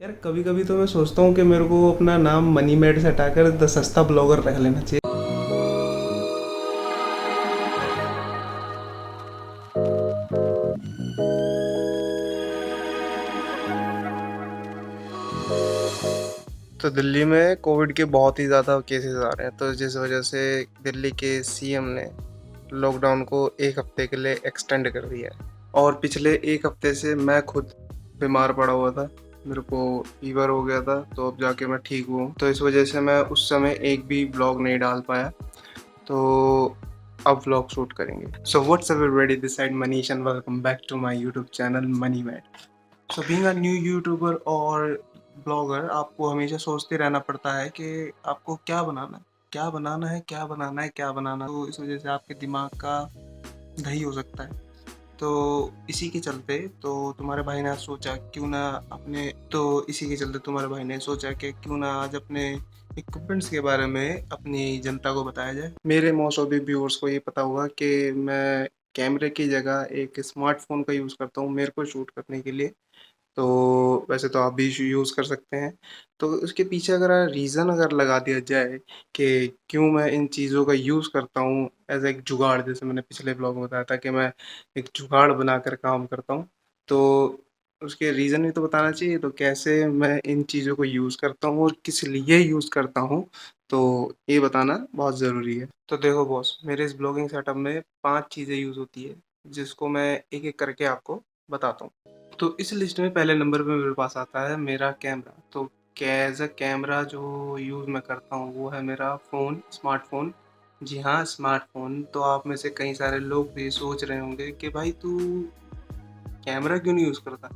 यार कभी कभी तो मैं सोचता हूँ कि मेरे को अपना नाम मनी मैड से हटाकर द सस्ता ब्लॉगर रख लेना चाहिए। तो दिल्ली में कोविड के बहुत ही ज़्यादा केसेस आ रहे हैं, तो जिस वजह से दिल्ली के सीएम ने लॉकडाउन को एक हफ्ते के लिए एक्सटेंड कर दिया है। और पिछले एक हफ्ते से मैं खुद बीमार पड़ा हुआ था, मेरे को फीवर हो गया था, तो अब जाके मैं ठीक हूँ। तो इस वजह से मैं उस समय एक भी ब्लॉग नहीं डाल पाया, तो अब व्लॉग शूट करेंगे। So what's up everybody, this side Manish and welcome back to my YouTube channel Money Mad. So being a new YouTuber और ब्लॉगर, आपको हमेशा सोचते रहना पड़ता है कि आपको क्या बनाना है, क्या बनाना है, क्या बनाना है, क्या बनाना है। तो इस वजह से आपके दिमाग का दही हो सकता है। तो इसी के चलते तो तुम्हारे भाई ने सोचा क्यों ना अपने तो इसी के चलते तुम्हारे भाई ने सोचा कि क्यों ना आज अपने इक्विपमेंट्स के बारे में अपनी जनता को बताया जाए। मेरे मोस्ट ऑफ द व्यूअर्स को ये पता होगा कि मैं कैमरे की जगह एक स्मार्टफोन का यूज़ करता हूँ मेरे को शूट करने के लिए। तो वैसे तो आप भी यूज़ कर सकते हैं। तो उसके पीछे अगर रीज़न अगर लगा दिया जाए कि क्यों मैं इन चीज़ों का यूज़ करता हूँ एज़ एक जुगाड़, जैसे मैंने पिछले ब्लॉग में बताया था कि मैं एक जुगाड़ बनाकर काम करता हूँ। तो उसके रीज़न भी तो बताना चाहिए, तो कैसे मैं इन चीज़ों को यूज़ करता हूँ और किस लिए यूज़ करता हूँ, तो ये बताना बहुत ज़रूरी है। तो देखो बॉस, मेरे इस ब्लॉगिंग सेटअप में 5 चीज़ें यूज़ होती है, जिसको मैं एक-एक करके आपको बताता हूँ। तो इस लिस्ट में पहले नंबर पे मेरे पास आता है मेरा कैमरा। तो एज़ अ कैमरा जो यूज़ मैं करता हूँ वो है मेरा फ़ोन, स्मार्टफ़ोन। जी हाँ, स्मार्टफ़ोन। तो आप में से कई सारे लोग भी सोच रहे होंगे कि भाई तू कैमरा क्यों नहीं यूज़ करता?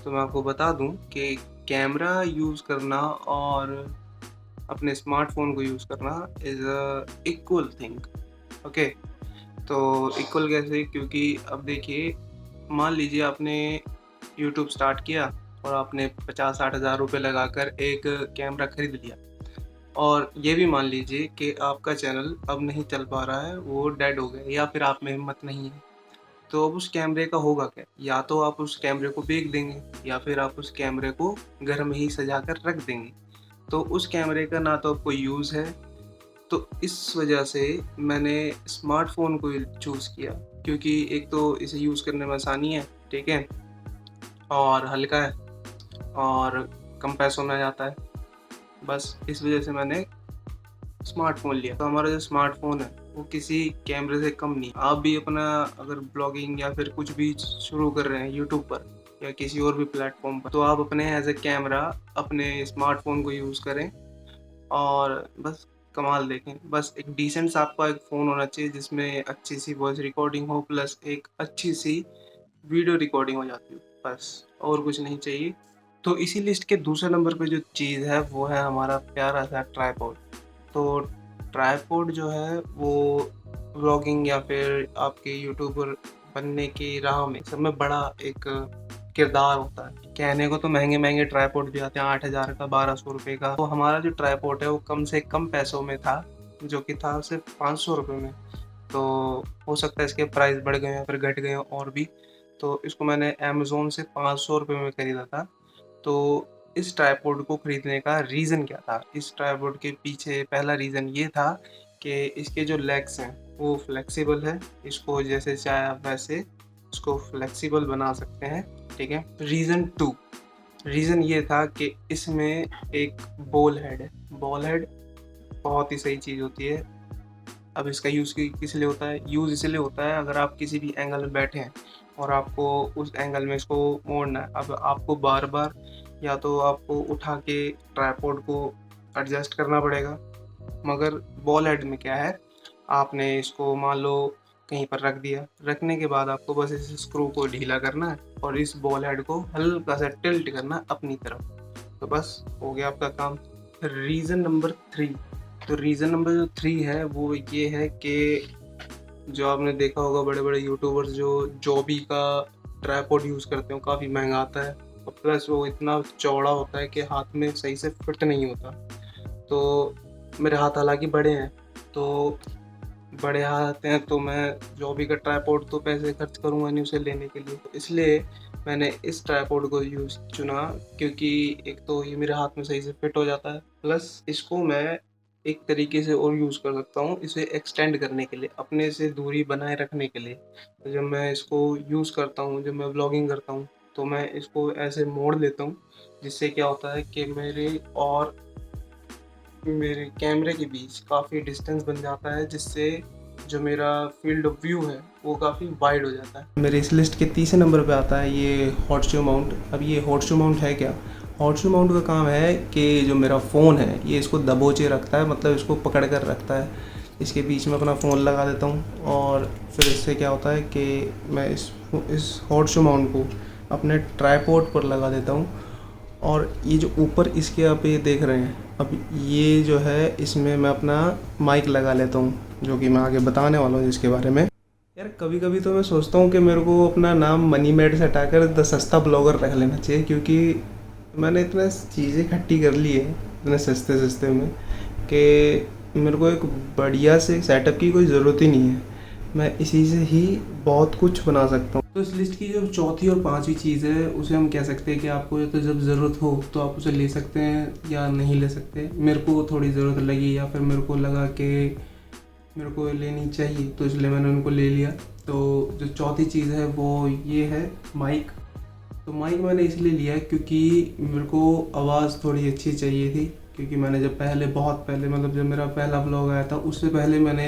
तो मैं आपको बता दूँ कि कैमरा यूज़ करना और अपने स्मार्टफ़ोन को यूज़ करना is a equal thing. Okay? तो इक्वल कैसे? क्योंकि अब देखिए, मान लीजिए आपने यूट्यूब स्टार्ट किया और आपने 50-60 हज़ार रुपए लगाकर एक कैमरा खरीद लिया, और ये भी मान लीजिए कि आपका चैनल अब नहीं चल पा रहा है, वो डेड हो गया या फिर आप में हिम्मत नहीं है। तो अब उस कैमरे का होगा क्या? या तो आप उस कैमरे को बेच देंगे या फिर आप उस कैमरे को घर में ही सजा कर रख देंगे। तो उस कैमरे का ना तो अब कोई यूज़ है। तो इस वजह से मैंने स्मार्टफ़ोन को चूज़ किया, क्योंकि एक तो इसे यूज़ करने में आसानी है, ठीक है? और हल्का है और कम पैसों में आ जाता है। बस इस वजह से मैंने स्मार्टफ़ोन लिया। तो हमारा जो स्मार्टफ़ोन है वो किसी कैमरे से कम नहीं है। आप भी अपना अगर ब्लॉगिंग या फिर कुछ भी शुरू कर रहे हैं यूट्यूब पर या किसी और भी प्लेटफ़ॉर्म पर, तो आप अपने एज़ अ कैमरा अपने स्मार्टफ़ोन को यूज़ करें और बस कमाल देखें। बस एक डिसेंट सा आपका एक फ़ोन होना चाहिए जिसमें अच्छी-सी वॉइस रिकॉर्डिंग हो, प्लस एक अच्छी-सी वीडियो रिकॉर्डिंग हो जाती हो, बस और कुछ नहीं चाहिए। तो इसी लिस्ट के दूसरे नंबर पे जो चीज़ है वो है हमारा प्यारा सा ट्राइपॉड। तो ट्राइपॉड जो है वो व्लॉगिंग या फिर आपके यूट्यूबर बनने की राह में सब में बड़ा एक किरदार होता है। कहने को तो महँगे-महँगे ट्राइपॉड भी आते हैं, 8,000 का, 1,200 रुपए का। तो हमारा जो ट्राइपॉड है वो कम से कम पैसों में था, जो कि था सिर्फ़ 500 रुपए में। तो हो सकता है इसके प्राइस बढ़ गए या फिर घट गए हों और भी। तो इसको मैंने अमेज़न से 500 रुपए में खरीदा था। तो इस ट्राइपॉड को खरीदने का रीज़न क्या था? इस ट्राइपॉड के पीछे पहला रीज़न ये था कि इसके जो लेग्स हैं वो फ्लेक्सिबल है। इसको जैसे चाहे आप वैसे इसको फ्लेक्सिबल बना सकते हैं, ठीक है? रीज़न 2, रीज़न ये था कि इसमें एक बॉल हेड है। बॉल हेड बहुत ही सही चीज़ होती है। अब इसका यूज़ किस लिए होता है? यूज़ इसलिए होता है अगर आप किसी भी एंगल में बैठे हैं और आपको उस एंगल में इसको मोड़ना है। अब आपको बार-बार या तो आपको उठा के ट्राइपॉड को एडजस्ट करना पड़ेगा, मगर बॉल हेड में क्या है, आपने इसको मान लो कहीं पर रख दिया, रखने के बाद आपको बस इस स्क्रू को ढीला करना है और इस बॉल हेड को हल्का-सा टिल्ट करना है अपनी तरफ, तो बस हो गया आपका काम। रीज़न नंबर 3, तो रीज़न नंबर जो 3 है वो ये है कि जो आपने देखा होगा बड़े-बड़े यूट्यूबर्स जो जॉबी का ट्राइपॉड यूज़ करते हो, काफ़ी महँगा आता है और प्लस वो इतना चौड़ा होता है कि हाथ में सही से फिट नहीं होता। तो मेरे हाथ हालाँकि बड़े हैं, तो बड़े हाथ आते हैं तो मैं जो भी का ट्राइपॉड तो पैसे खर्च करूँगा नहीं उसे लेने के लिए। तो इसलिए मैंने इस ट्राइपॉड को चुना, क्योंकि एक तो ये मेरे हाथ में सही से फिट हो जाता है, प्लस इसको मैं एक तरीके से और यूज़ कर सकता हूँ, इसे एक्सटेंड करने के लिए, अपने से दूरी बनाए रखने के लिए। तो जब मैं इसको यूज़ करता हूँ, जब मैं व्लॉगिंग करता हूँ, तो मैं इसको ऐसे मोड़ लेता हूँ, जिससे क्या होता है कि मेरे कैमरे के बीच काफ़ी डिस्टेंस बन जाता है, जिससे जो मेरा फ़ील्ड ऑफ व्यू है वो काफ़ी वाइड हो जाता है। मेरे इस लिस्ट के तीसरे नंबर पे आता है ये हॉट शू माउंट। अब ये हॉट शू माउंट है क्या? हॉट शू माउंट का काम है कि जो मेरा फ़ोन है ये इसको दबोचे रखता है, मतलब इसको पकड़ कर रखता है। इसके बीच में अपना फ़ोन लगा देता हूँ और फिर इससे क्या होता है कि मैं इस हॉट शू माउंट को अपने ट्राइपॉड पर लगा देता हूँ। और ये जो ऊपर इसके आप ये देख रहे हैं, अब ये जो है इसमें मैं अपना माइक लगा लेता हूँ, जो कि मैं आगे बताने वाला हूँ जिसके बारे में। यार कभी कभी तो मैं सोचता हूँ कि मेरे को अपना नाम मनी मेड से हटाकर द सस्ता ब्लॉगर रख लेना चाहिए, क्योंकि मैंने इतना चीज़ें इकट्ठी कर ली है इतने सस्ते सस्ते में कि मेरे को एक बढ़िया से सेटअप की कोई ज़रूरत ही नहीं है। मैं इसी से ही बहुत कुछ बना सकता हूँ। तो इस लिस्ट की जो चौथी और पांचवी चीज़ है उसे हम कह सकते हैं कि आपको या तो जब ज़रूरत हो तो आप उसे ले सकते हैं या नहीं ले सकते। मेरे को थोड़ी ज़रूरत लगी या फिर मेरे को लगा कि मेरे को लेनी चाहिए, तो इसलिए मैंने उनको ले लिया। तो जो चौथी चीज़ है वो ये है माइक। तो माइक मैंने इसलिए लिया क्योंकि मेरे को आवाज़ थोड़ी अच्छी चाहिए थी, क्योंकि मैंने जब पहले बहुत पहले मतलब जब मेरा पहला व्लॉग आया था उससे पहले मैंने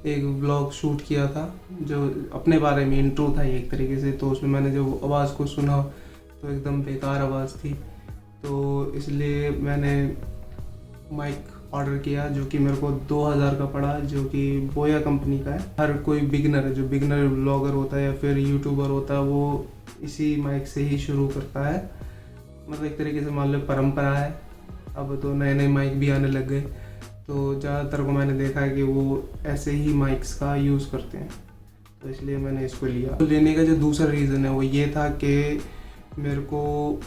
एक व्लॉग शूट किया था जो अपने बारे में इंट्रो था एक तरीके से। तो उसमें मैंने जो आवाज़ को सुना तो एकदम बेकार आवाज़ थी, तो इसलिए मैंने माइक ऑर्डर किया जो कि मेरे को 2000 का पड़ा, जो कि बोया कंपनी का है। हर कोई बिगनर है, जो बिगनर व्लॉगर होता है या फिर यूट्यूबर होता है, वो इसी माइक से ही शुरू करता है। मतलब एक तरीके से मान लो परंपरा है। अब तो नए नए माइक भी आने लग गए, तो ज़्यादातर को मैंने देखा है कि वो ऐसे ही माइक्स का यूज़ करते हैं, तो इसलिए मैंने इसको लिया। तो लेने का जो दूसरा रीज़न है वो ये था कि मेरे को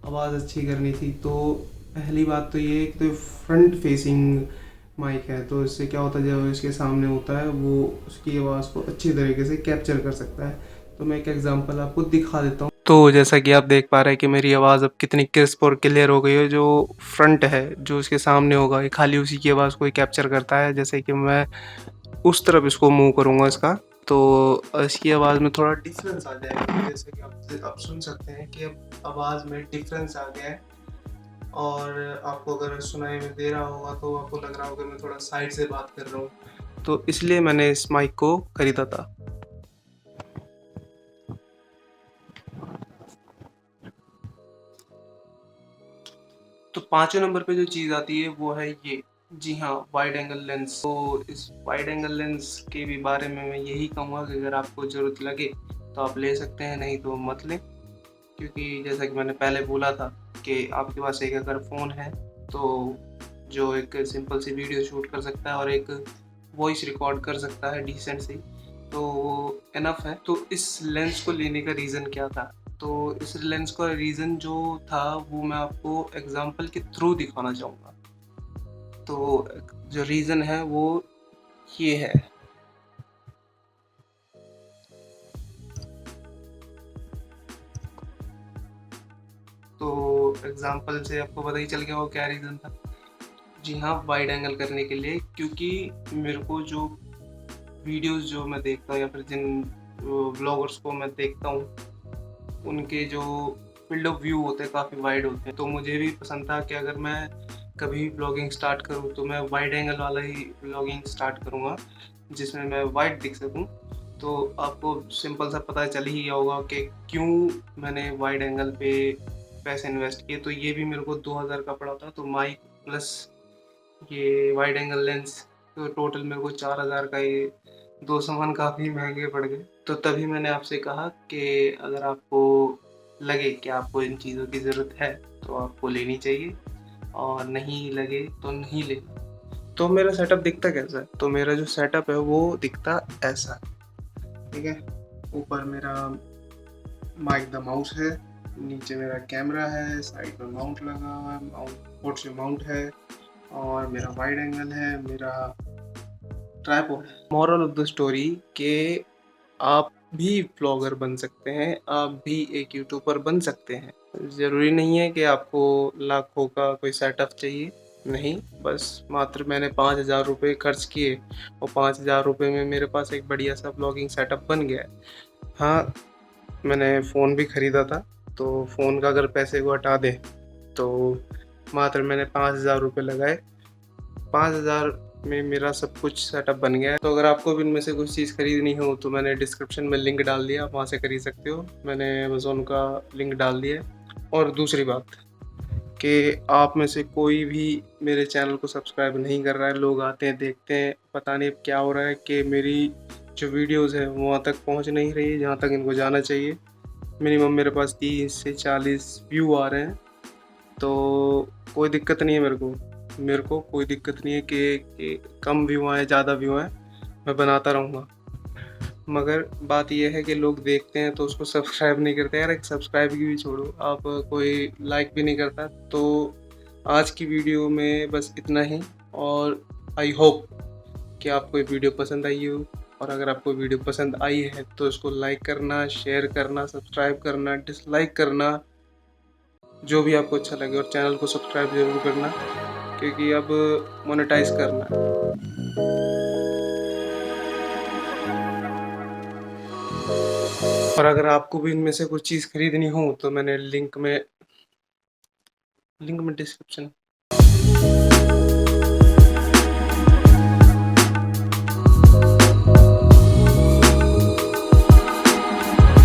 आवाज़ अच्छी करनी थी। तो पहली बात तो ये कि तो फ्रंट फेसिंग माइक है, तो इससे क्या होता है जब इसके सामने होता है वो उसकी आवाज़ को अच्छी तरीके से कैप्चर कर सकता है। तो मैं एक एग्जांपल आपको दिखा देता हूँ। तो जैसा कि आप देख पा रहे हैं कि मेरी आवाज़ अब कितनी क्रिस्प और क्लियर हो गई है। जो फ्रंट है जो इसके सामने होगा ये खाली उसी की आवाज़ को ही कैप्चर करता है। जैसे कि मैं उस तरफ इसको मूव करूँगा इसका, तो इसकी आवाज़ में थोड़ा डिफरेंस आ जाएगा। जैसे कि आप सुन सकते हैं कि अब आवाज़ में डिफरेंस आ गया है। और आपको अगर सुनाई में दे रहा होगा तो आपको लग रहा होगा मैं थोड़ा साइड से बात कर रहा हूँ। तो इसलिए मैंने इस माइक को खरीदा था। तो पाँचवें नंबर पे जो चीज़ आती है वो है ये, जी हाँ, वाइड एंगल लेंस। तो इस वाइड एंगल लेंस के भी बारे में मैं यही कहूँगा कि अगर आपको ज़रूरत लगे तो आप ले सकते हैं, नहीं तो मत लें। क्योंकि जैसा कि मैंने पहले बोला था कि आपके पास एक अगर फ़ोन है तो जो एक सिंपल सी वीडियो शूट कर सकता है और एक वॉइस रिकॉर्ड कर सकता है डिसेंट सी, तो वो इनफ है। तो इस लेंस को लेने का रीज़न क्या था? तो इस लेंस का रीज़न जो था वो मैं आपको एग्ज़ाम्पल के थ्रू दिखाना चाहूँगा। तो जो रीज़न है वो ये है। तो एग्ज़ाम्पल से आपको पता ही चल गया वो क्या रीज़न था। जी हाँ, वाइड एंगल करने के लिए, क्योंकि मेरे को जो वीडियोज़ जो मैं देखता हूँ या फिर जिन व्लॉगर्स को मैं देखता हूँ, उनके जो फील्ड ऑफ व्यू होते हैं काफ़ी वाइड होते हैं। तो मुझे भी पसंद था कि अगर मैं कभी व्लॉगिंग स्टार्ट करूँ तो मैं वाइड एंगल वाला ही व्लॉगिंग स्टार्ट करूँगा, जिसमें मैं वाइड दिख सकूँ। तो आपको सिंपल सा पता चल ही गया होगा कि क्यों मैंने वाइड एंगल पे पैसे इन्वेस्ट किए। तो ये भी मेरे को 2000 का पड़ा था। तो माइक प्लस ये वाइड एंगल लेंस, तो टोटल मेरे को 4000 का ये 2 सामान काफ़ी महँगे पड़ गए। तो तभी मैंने आपसे कहा कि अगर आपको लगे कि आपको इन चीज़ों की ज़रूरत है तो आपको लेनी चाहिए, और नहीं लगे तो नहीं लेना। तो मेरा सेटअप दिखता कैसा है? तो मेरा जो सेटअप है वो दिखता ऐसा है, ठीक है? ऊपर मेरा माइक द माउस है, नीचे मेरा कैमरा है, साइड में माउंट लगा हुआ है, माउंट पोर्ट से माउंट है, और मेरा वाइड एंगल है, मेरा ट्राइपॉड है। मोरल ऑफ द स्टोरी कि आप भी व्लॉगर बन सकते हैं, आप भी एक यूट्यूबर बन सकते हैं। ज़रूरी नहीं है कि आपको लाखों का कोई सेटअप चाहिए, नहीं, बस मात्र मैंने 5,000 रुपए खर्च किए और 5,000 रुपए में मेरे पास एक बढ़िया-सा व्लॉगिंग सेटअप बन गया है। हाँ, मैंने फ़ोन भी खरीदा था, तो फ़ोन का अगर पैसे को हटा दें, तो मात्र मैंने 5,000 रुपए लगाए। 5,000 में मेरा सब कुछ सेटअप बन गया है। तो अगर आपको भी इनमें से कुछ चीज़ खरीदनी हो तो मैंने डिस्क्रिप्शन में लिंक डाल दिया, आप वहाँ से खरीद सकते हो। मैंने अमेज़न का लिंक डाल दिया है। और दूसरी बात कि आप में से कोई भी मेरे चैनल को सब्सक्राइब नहीं कर रहा है। लोग आते हैं, देखते हैं, पता नहीं अब क्या हो रहा है कि मेरी जो वीडियोज़ हैं वो वहाँ तक पहुँच नहीं रही है जहाँ तक इनको जाना चाहिए। मिनिमम मेरे पास 30 से 40 व्यू आ रहे हैं। तो कोई दिक्कत नहीं है मेरे को कोई दिक्कत नहीं है कि कम व्यू आएँ, ज़्यादा व्यू आएँ, मैं बनाता रहूँगा। मगर बात ये है कि लोग देखते हैं तो उसको सब्सक्राइब नहीं करते। यार एक सब्सक्राइब की भी छोड़ो, आप कोई लाइक भी नहीं करता। तो आज की वीडियो में बस इतना ही और आई होप कि आपको ये वीडियो पसंद आई हो। और अगर आपको वीडियो पसंद आई है तो इसको लाइक करना, शेयर करना, सब्सक्राइब करना, डिसलाइक करना, जो भी आपको अच्छा लगे, और चैनल को सब्सक्राइब ज़रूर करना क्योंकि अब मोनेटाइज़ करना है। और अगर आपको भी इनमें से कुछ चीज़ खरीदनी हो तो मैंने लिंक में डिस्क्रिप्शन